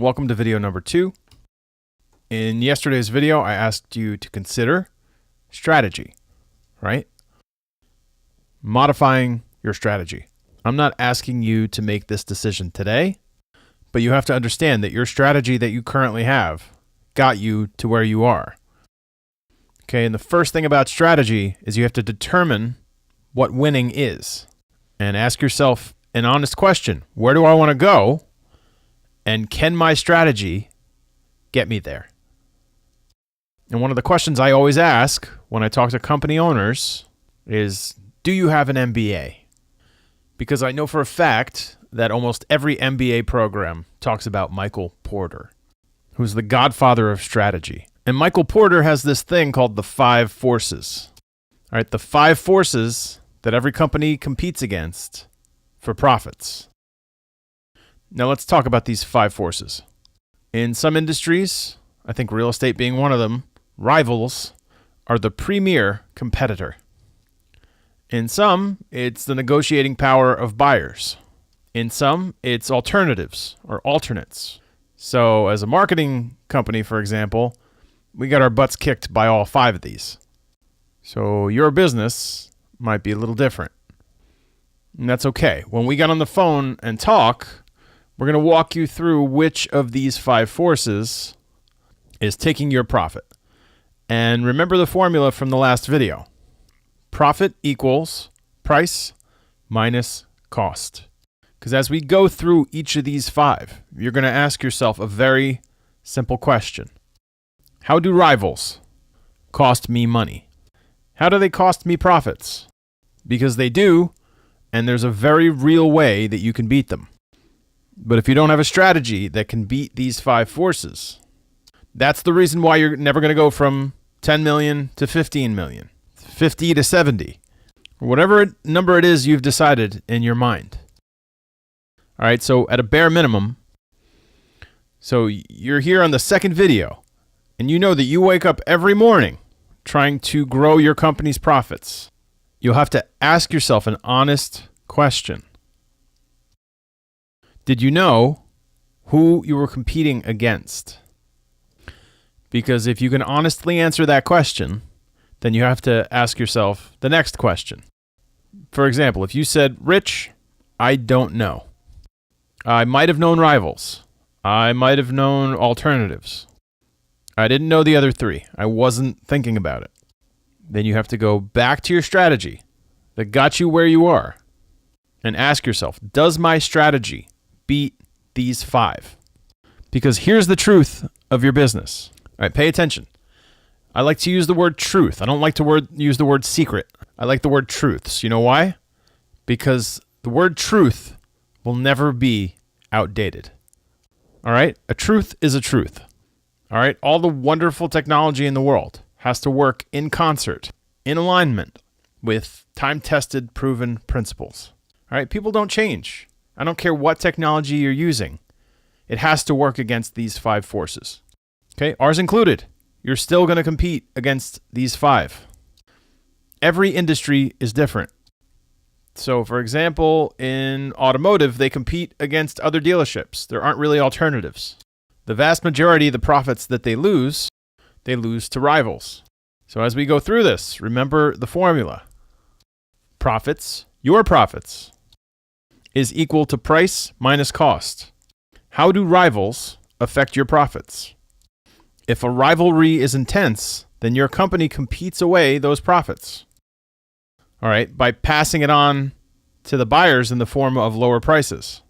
Welcome to video number 2. In yesterday's video, I asked you to consider strategy, right? Modifying your strategy. I'm not asking you to make this decision today, but you have to understand that your strategy that you currently have got you to where you are. Okay, and the first thing about strategy is you have to determine what winning is and ask yourself an honest question. Where do I want to go? And can my strategy get me there? And one of the questions I always ask when I talk to company owners is, do you have an MBA? Because I know for a fact that almost every MBA program talks about Michael Porter, who's the godfather of strategy. And Michael Porter has this thing called the 5 forces. All right, the 5 forces that every company competes against for profits. Now let's talk about these 5 forces. In some industries, I think real estate being one of them, rivals are the premier competitor. In some, it's the negotiating power of buyers. In some, it's alternatives or alternates. So as a marketing company, for example, we got our butts kicked by all 5 of these. So your business might be a little different. And that's okay. When we get on the phone and talk, we're going to walk you through which of these 5 forces is taking your profit. And remember the formula from the last video. Profit equals price minus cost. Because as we go through each of these 5, you're going to ask yourself a very simple question. How do rivals cost me money? How do they cost me profits? Because they do, and there's a very real way that you can beat them. But if you don't have a strategy that can beat these 5 forces, that's the reason why you're never going to go from 10 million to 15 million, 50 to 70, whatever number it is you've decided in your mind. All right, so at a bare minimum, so you're here on the second video, and you know that you wake up every morning trying to grow your company's profits. You'll have to ask yourself an honest question. Did you know who you were competing against? Because if you can honestly answer that question, then you have to ask yourself the next question. For example, if you said, Rich, I don't know. I might have known rivals. I might have known alternatives. I didn't know the other 3. I wasn't thinking about it. Then you have to go back to your strategy that got you where you are and ask yourself, does my strategy beat these 5? Because here's the truth of your business. All right, pay attention. I like to use the word truth. I don't like to use the word secret. I like the word truths. You know why? Because the word truth will never be outdated. All right? A truth is a truth. All right? All the wonderful technology in the world has to work in concert, in alignment with time-tested, proven principles. All right? People don't change. I don't care what technology you're using. It has to work against these 5 forces. Okay? Ours included. You're still going to compete against these 5. Every industry is different. So, for example, in automotive, they compete against other dealerships. There aren't really alternatives. The vast majority of the profits that they lose to rivals. So as we go through this, remember the formula. Profits, your profits, is equal to price minus cost. How do rivals affect your profits? If a rivalry is intense, then your company competes away those profits. All right, by passing it on to the buyers in the form of lower prices.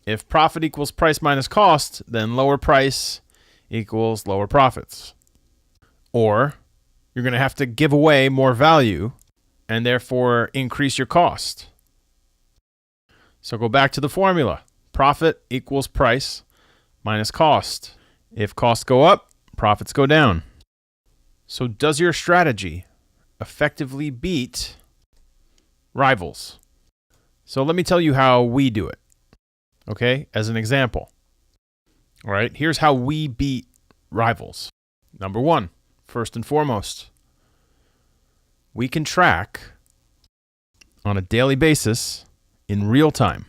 If profit equals price minus cost, then lower price equals lower profits. Or you're going to have to give away more value and therefore increase your cost. So go back to the formula. Profit equals price minus cost. If costs go up, profits go down. So does your strategy effectively beat rivals? So let me tell you how we do it. Okay, as an example. All right, here's how we beat rivals. Number 1, first and foremost, we can track on a daily basis in real time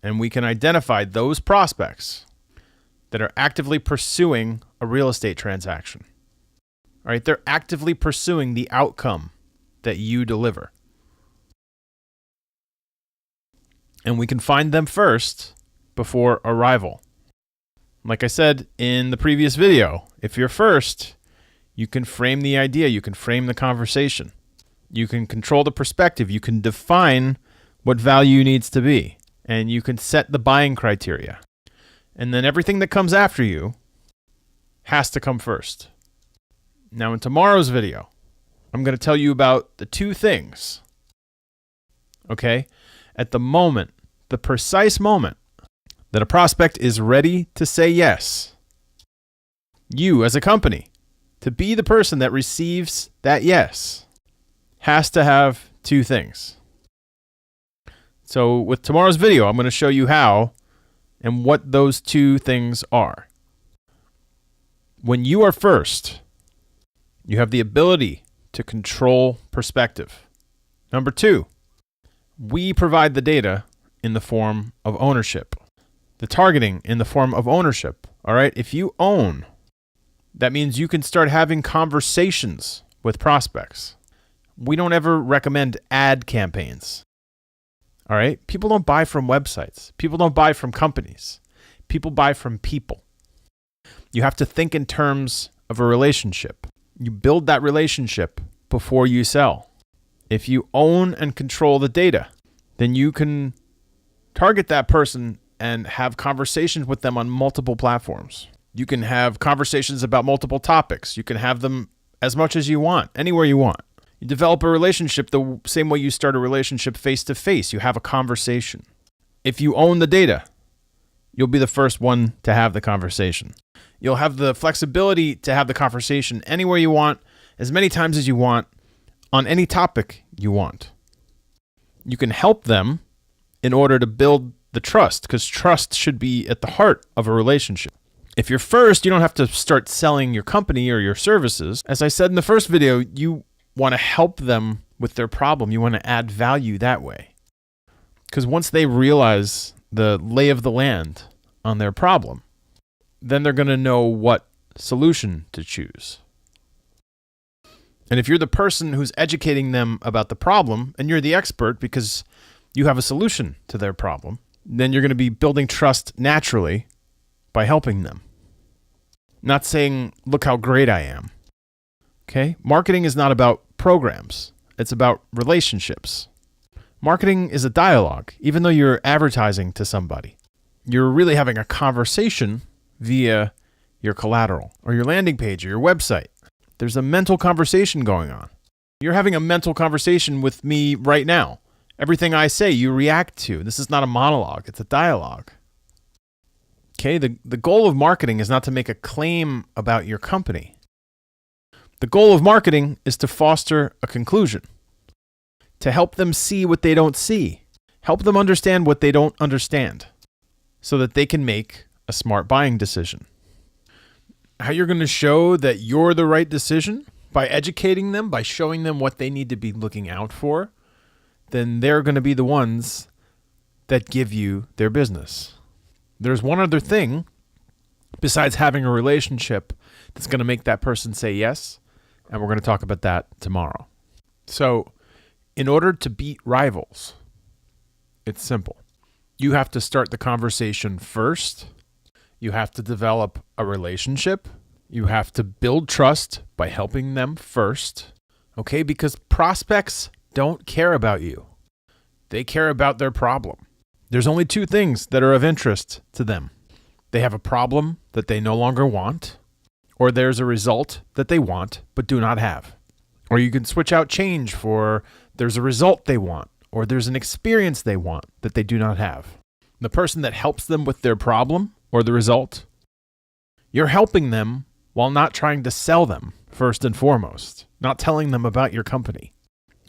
and we can identify those prospects that are actively pursuing a real estate transaction. All right, they're actively pursuing the outcome that you deliver. And we can find them first before arrival. Like I said in the previous video, if you're first, you can frame the idea, you can frame the conversation, you can control the perspective, you can define what value needs to be, and you can set the buying criteria. And then everything that comes after you has to come first. Now in tomorrow's video, I'm going to tell you about the two things. Okay? At the moment, the precise moment that a prospect is ready to say yes, you as a company, to be the person that receives that yes, has to have two things. So with tomorrow's video, I'm going to show you how and what those two things are. When you are first, you have the ability to control perspective. Number two, we provide the data in the form of ownership. The targeting in the form of ownership. All right, if you own, that means you can start having conversations with prospects. We don't ever recommend ad campaigns. All right, people don't buy from websites. People don't buy from companies. People buy from people. You have to think in terms of a relationship. You build that relationship before you sell. If you own and control the data, then you can target that person and have conversations with them on multiple platforms. You can have conversations about multiple topics. You can have them as much as you want, anywhere you want. You develop a relationship the same way you start a relationship face-to-face. You have a conversation. If you own the data, you'll be the first one to have the conversation. You'll have the flexibility to have the conversation anywhere you want, as many times as you want, on any topic you want. You can help them in order to build the trust, because trust should be at the heart of a relationship. If you're first, you don't have to start selling your company or your services. As I said in the first video, you want to help them with their problem. You want to add value that way. Because once they realize the lay of the land on their problem, then they're going to know what solution to choose. And if you're the person who's educating them about the problem, and you're the expert because you have a solution to their problem, then you're going to be building trust naturally by helping them. Not saying, look how great I am. Okay? Marketing is not about programs. It's about relationships. Marketing is a dialogue, even though you're advertising to somebody. You're really having a conversation via your collateral or your landing page or your website. There's a mental conversation going on. You're having a mental conversation with me right now. Everything I say, you react to. This is not a monologue. It's a dialogue. Okay, the goal of marketing is not to make a claim about your company. The goal of marketing is to foster a conclusion, to help them see what they don't see, help them understand what they don't understand, so that they can make a smart buying decision. How you're going to show that you're the right decision? By educating them, by showing them what they need to be looking out for, then they're going to be the ones that give you their business. There's one other thing besides having a relationship that's going to make that person say yes, and we're going to talk about that tomorrow. So, in order to beat rivals, it's simple. You have to start the conversation first. You have to develop a relationship. You have to build trust by helping them first. Okay? Because prospects don't care about you. They care about their problem. There's only two things that are of interest to them. They have a problem that they no longer want, or there's a result that they want but do not have. Or you can switch out change for there's a result they want, or there's an experience they want that they do not have. The person that helps them with their problem or the result, you're helping them while not trying to sell them first and foremost, not telling them about your company.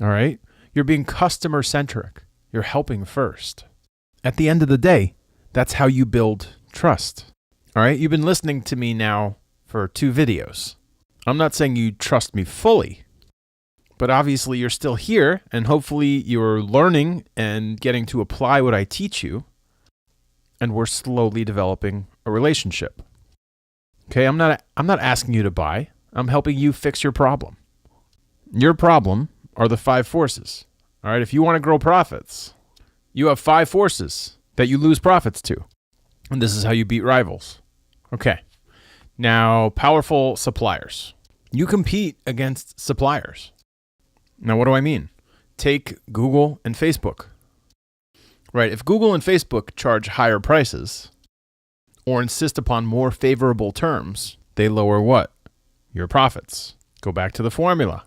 All right? You're being customer centric. You're helping first. At the end of the day, that's how you build trust. All right? You've been listening to me now for 2 videos. I'm not saying you trust me fully, but obviously you're still here, and hopefully you're learning and getting to apply what I teach you. and we're slowly developing a relationship. Okay, I'm not asking you to buy. I'm helping you fix your problem. Your problem are the 5 forces. All right, if you want to grow profits, you have 5 forces that you lose profits to. And this is how you beat rivals. Okay. Now, powerful suppliers. You compete against suppliers. Now, what do I mean? Take Google and Facebook. Right, if Google and Facebook charge higher prices or insist upon more favorable terms, they lower what? Your profits. Go back to the formula.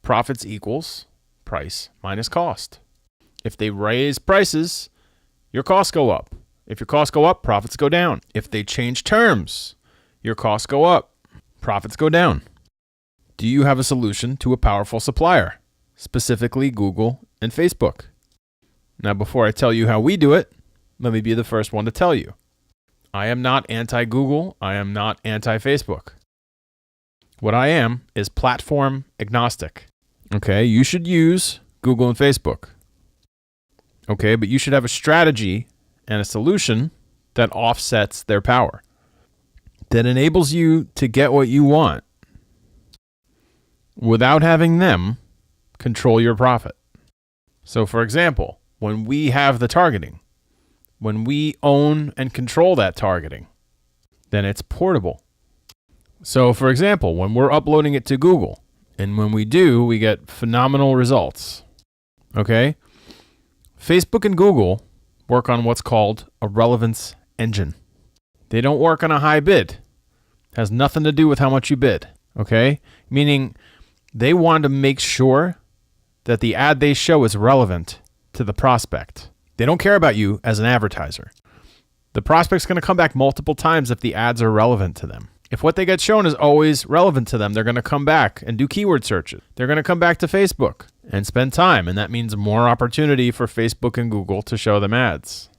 Profits equals price minus cost. If they raise prices, your costs go up. If your costs go up, profits go down. If they change terms, your costs go up, profits go down. Do you have a solution to a powerful supplier, specifically Google and Facebook? Now, before I tell you how we do it, let me be the first one to tell you. I am not anti-Google. I am not anti-Facebook. What I am is platform agnostic. Okay, you should use Google and Facebook. Okay, but you should have a strategy and a solution that offsets their power, that enables you to get what you want without having them control your profit. So, for example, when we have the targeting, when we own and control that targeting, then it's portable. So, for example, when we're uploading it to Google, and when we do, we get phenomenal results. Okay? Facebook and Google work on what's called a relevance engine. They don't work on a high bid. It has nothing to do with how much you bid. Okay? Meaning they want to make sure that the ad they show is relevant to the prospect. They don't care about you as an advertiser. The prospect's going to come back multiple times if the ads are relevant to them. If what they get shown is always relevant to them, they're going to come back and do keyword searches. They're going to come back to Facebook and spend time, and that means more opportunity for Facebook and Google to show them ads.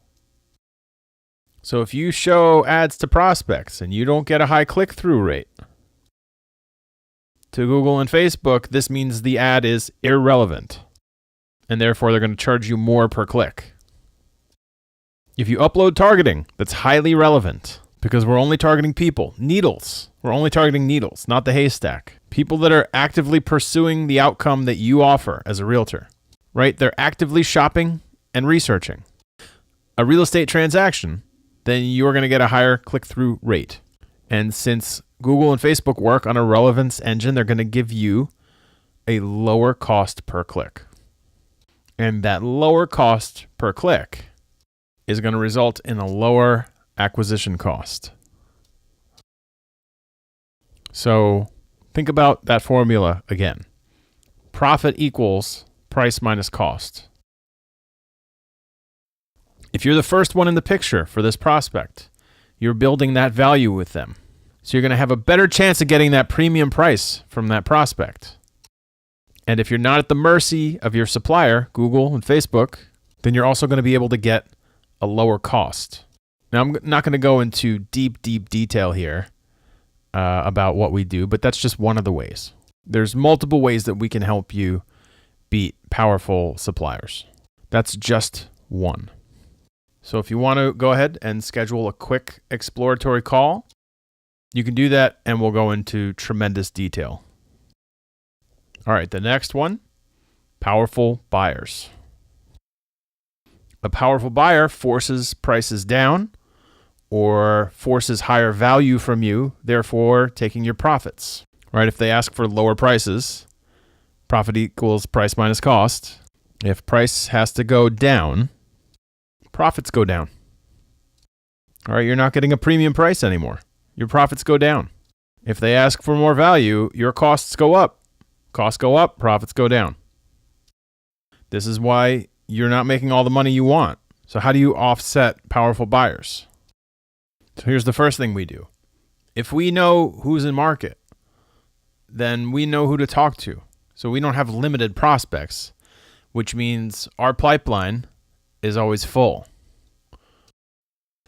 So if you show ads to prospects and you don't get a high click-through rate to Google and Facebook, this means the ad is irrelevant, and therefore they're going to charge you more per click. If you upload targeting that's highly relevant, because we're only targeting people, needles. We're only targeting needles, not the haystack. People that are actively pursuing the outcome that you offer as a realtor, right? They're actively shopping and researching a real estate transaction, then you're going to get a higher click-through rate. And since Google and Facebook work on a relevance engine, they're going to give you a lower cost per click. And that lower cost per click is going to result in a lower acquisition cost. So think about that formula again. Profit equals price minus cost. If you're the first one in the picture for this prospect, you're building that value with them. So you're going to have a better chance of getting that premium price from that prospect. And if you're not at the mercy of your supplier, Google and Facebook, then you're also going to be able to get a lower cost. Now, I'm not going to go into deep detail here about what we do, but that's just one of the ways. There's multiple ways that we can help you beat powerful suppliers. That's just one. So if you want to go ahead and schedule a quick exploratory call, you can do that and we'll go into tremendous detail. All right, the next one, powerful buyers. A powerful buyer forces prices down or forces higher value from you, therefore taking your profits. Right? If they ask for lower prices, profit equals price minus cost. If price has to go down, profits go down. All right, you're not getting a premium price anymore. Your profits go down. If they ask for more value, your costs go up. Costs go up, profits go down. This is why you're not making all the money you want. So how do you offset powerful buyers? So here's the first thing we do. If we know who's in market, then we know who to talk to. So we don't have limited prospects, which means our pipeline is always full.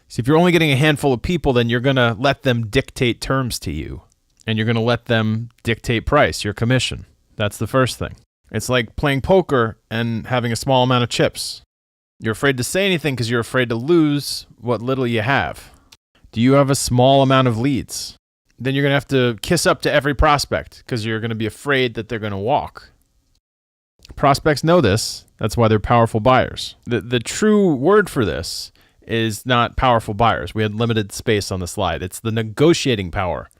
So if you're only getting a handful of people, then you're going to let them dictate terms to you, and you're going to let them dictate price, your commission. That's the first thing. It's like playing poker and having a small amount of chips. You're afraid to say anything because you're afraid to lose what little you have. Do you have a small amount of leads? Then you're going to have to kiss up to every prospect because you're going to be afraid that they're going to walk. Prospects know this. That's why they're powerful buyers. The true word for this is not powerful buyers. We had limited space on the slide. It's the negotiating power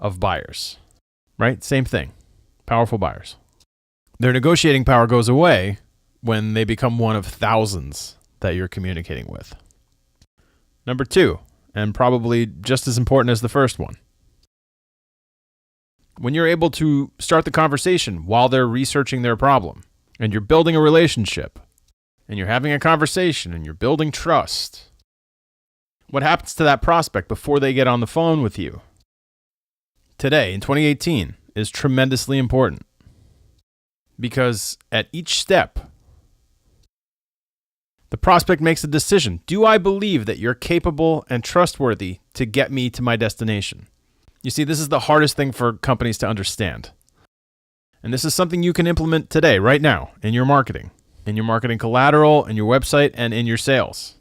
of buyers, right? Same thing. Powerful buyers. Their negotiating power goes away when they become one of thousands that you're communicating with. Number 2, and probably just as important as the first one. When you're able to start the conversation while they're researching their problem, and you're building a relationship, and you're having a conversation, and you're building trust, what happens to that prospect before they get on the phone with you today in 2018 is tremendously important. Because at each step, the prospect makes a decision. Do I believe that you're capable and trustworthy to get me to my destination? You see, this is the hardest thing for companies to understand. And this is something you can implement today, right now, in your marketing collateral, in your website, and in your sales.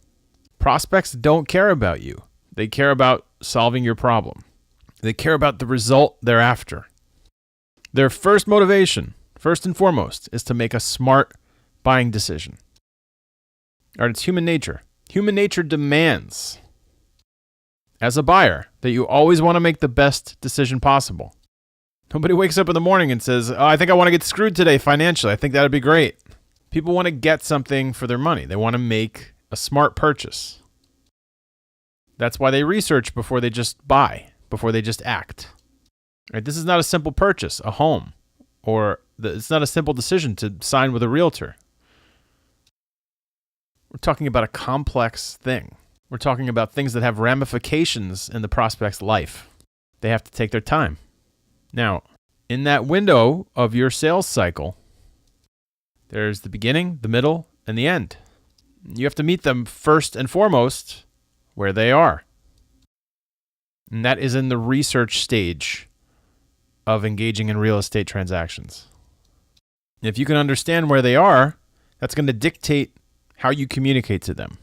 Prospects don't care about you. They care about solving your problem. They care about the result they're after. Their first motivation, first and foremost, is to make a smart buying decision. All right, it's human nature. Human nature demands, as a buyer, that you always want to make the best decision possible. Nobody wakes up in the morning and says, "Oh, I think I want to get screwed today financially. I think that'd be great." People want to get something for their money. They want to make a smart purchase. That's why they research before they just buy, before they just act. Right? This is not a simple purchase, a home, it's not a simple decision to sign with a realtor. We're talking about a complex thing. We're talking about things that have ramifications in the prospect's life. They have to take their time. Now, in that window of your sales cycle, there's the beginning, the middle, and the end. You have to meet them first and foremost where they are. And that is in the research stage of engaging in real estate transactions. If you can understand where they are, that's going to dictate how you communicate to them.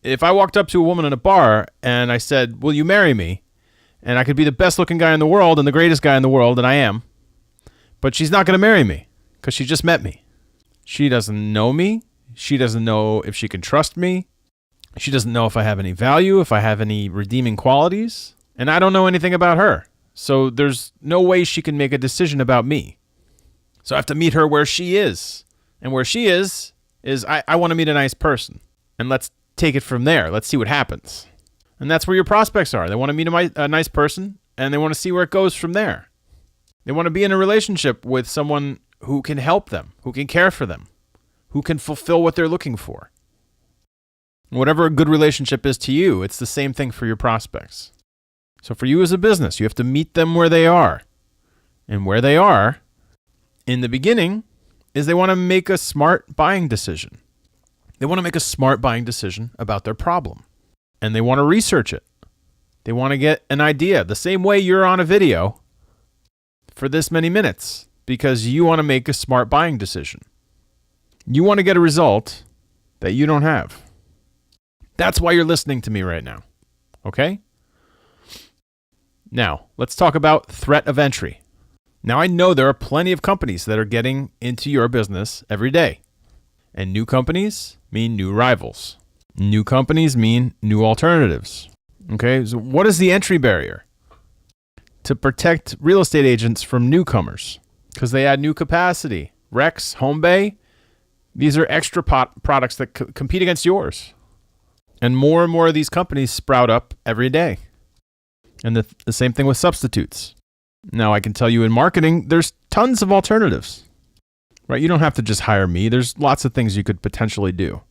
If I walked up to a woman in a bar and I said, "Will you marry me?" And I could be the best looking guy in the world and the greatest guy in the world, and I am, but she's not going to marry me because she just met me. She doesn't know me. She doesn't know if she can trust me. She doesn't know if I have any value, if I have any redeeming qualities, and I don't know anything about her. So there's no way she can make a decision about me. So I have to meet her where she is. And where she is I want to meet a nice person. And let's take it from there. Let's see what happens. And that's where your prospects are. They want to meet a nice person, and they want to see where it goes from there. They want to be in a relationship with someone who can help them, who can care for them, who can fulfill what they're looking for. Whatever a good relationship is to you, it's the same thing for your prospects. So for you as a business, you have to meet them where they are. And where they are, in the beginning, is they want to make a smart buying decision. They want to make a smart buying decision about their problem. And they want to research it. They want to get an idea, the same way you're on a video for this many minutes, because you want to make a smart buying decision. You want to get a result that you don't have. That's why you're listening to me right now. Okay? Now, let's talk about threat of entry. Now, I know there are plenty of companies that are getting into your business every day. And new companies mean new rivals. New companies mean new alternatives. Okay, so what is the entry barrier? To protect real estate agents from newcomers, because they add new capacity. Rex, HomeBay, these are extra products that compete against yours. And more of these companies sprout up every day. And the same thing with substitutes. Now, I can tell you in marketing, there's tons of alternatives. Right? You don't have to just hire me. There's lots of things you could potentially do.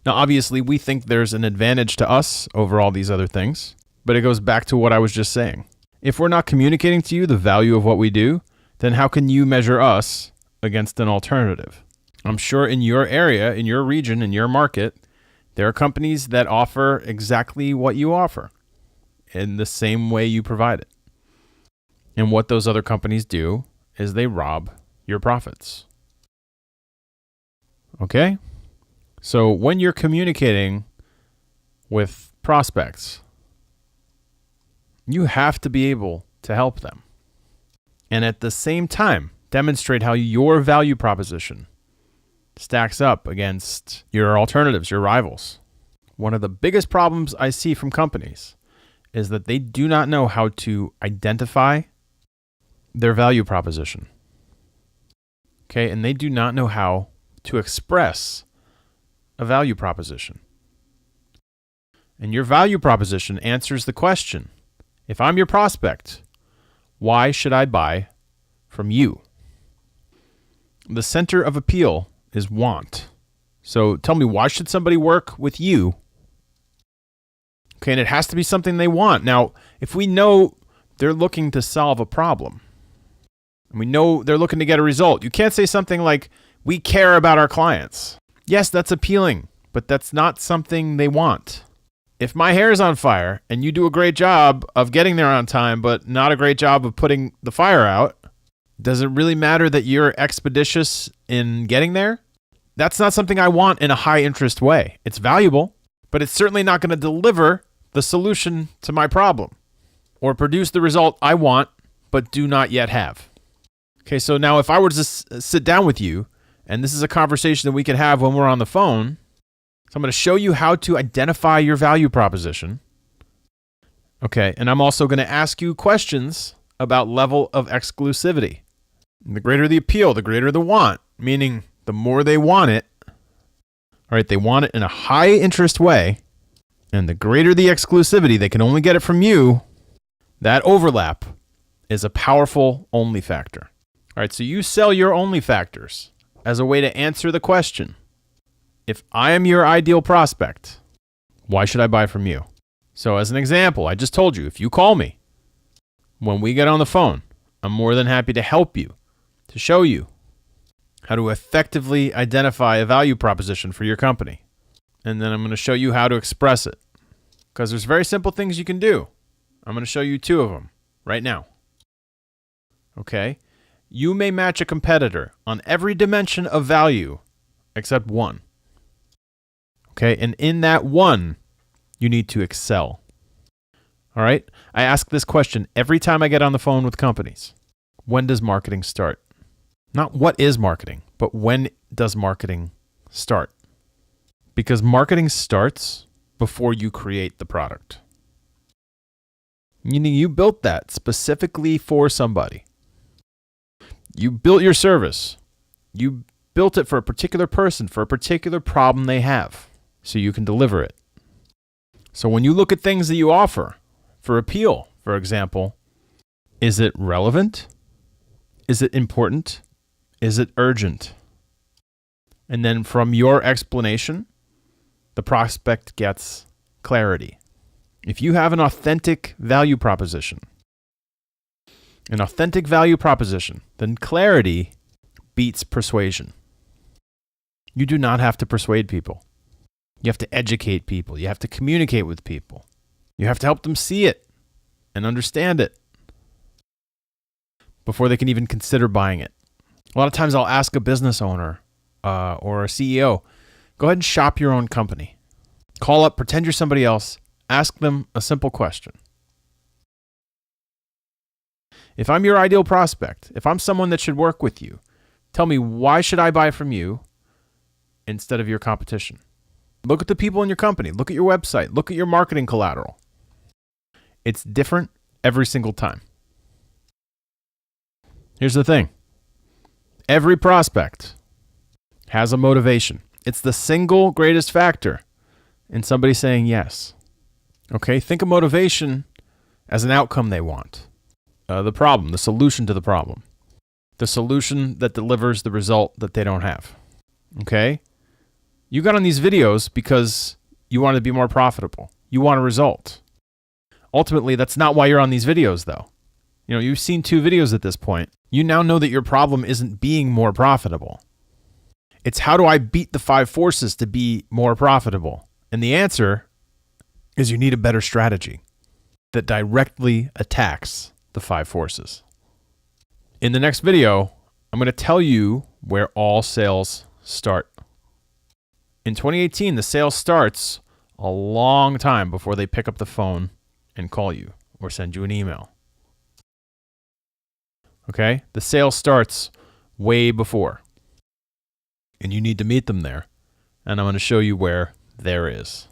Now, obviously, we think there's an advantage to us over all these other things, but it goes back to what I was just saying. If we're not communicating to you the value of what we do, then how can you measure us against an alternative? I'm sure in your area, in your region, in your market, there are companies that offer exactly what you offer in the same way you provide it. And what those other companies do is they rob your profits. Okay? So when you're communicating with prospects, you have to be able to help them. And at the same time, demonstrate how your value proposition stacks up against your alternatives, your rivals. One of the biggest problems I see from companies is that they do not know how to identify their value proposition. Okay, and they do not know how to express a value proposition. And your value proposition answers the question, if I'm your prospect, why should I buy from you? The center of appeal is want. So tell me, why should somebody work with you? Okay, and it has to be something they want. Now, if we know they're looking to solve a problem, and we know they're looking to get a result, you can't say something like, we care about our clients. Yes, that's appealing, but that's not something they want. If my hair is on fire and you do a great job of getting there on time, but not a great job of putting the fire out, does it really matter that you're expeditious in getting there? That's not something I want in a high interest way. It's valuable, but it's certainly not going to deliver the solution to my problem or produce the result I want, but do not yet have. Okay, so now if I were to sit down with you, and this is a conversation that we can have when we're on the phone, so I'm going to show you how to identify your value proposition. Okay, and I'm also going to ask you questions about level of exclusivity. And the greater the appeal, the greater the want, meaning the more they want it, all right, they want it in a high interest way, and the greater the exclusivity, they can only get it from you, that overlap is a powerful only factor. All right, so you sell your only factors as a way to answer the question, if I am your ideal prospect, why should I buy from you? So as an example, I just told you, if you call me, when we get on the phone, I'm more than happy to help you, to show you how to effectively identify a value proposition for your company. And then I'm going to show you how to express it. Because there's very simple things you can do. I'm going to show you 2 of them right now. Okay? You may match a competitor on every dimension of value except one. Okay? And in that one, you need to excel. All right? I ask this question every time I get on the phone with companies. When does marketing start? Not what is marketing, but when does marketing start? Because marketing starts before you create the product. Meaning you built that specifically for somebody. You built your service. You built it for a particular person, for a particular problem they have, so you can deliver it. So when you look at things that you offer for appeal, for example, is it relevant? Is it important? Is it urgent? And then from your explanation, the prospect gets clarity. If you have an authentic value proposition, then clarity beats persuasion. You do not have to persuade people. You have to educate people. You have to communicate with people. You have to help them see it and understand it before they can even consider buying it. A lot of times I'll ask a business owner or a CEO, go ahead and shop your own company. Call up, pretend you're somebody else, ask them a simple question. If I'm your ideal prospect, if I'm someone that should work with you, tell me, why should I buy from you instead of your competition? Look at the people in your company. Look at your website. Look at your marketing collateral. It's different every single time. Here's the thing. Every prospect has a motivation. It's the single greatest factor in somebody saying yes. Okay, think of motivation as an outcome they want. The problem, the solution to the problem. The solution that delivers the result that they don't have. Okay? You got on these videos because you want to be more profitable. You want a result. Ultimately, that's not why you're on these videos, though. You know, you've seen 2 videos at this point. You now know that your problem isn't being more profitable. It's how do I beat the 5 forces to be more profitable? And the answer is you need a better strategy that directly attacks the 5 forces. In the next video, I'm going to tell you where all sales start. In 2018, the sale starts a long time before they pick up the phone and call you or send you an email. Okay? The sale starts way before. And you need to meet them there. And I'm going to show you where there is.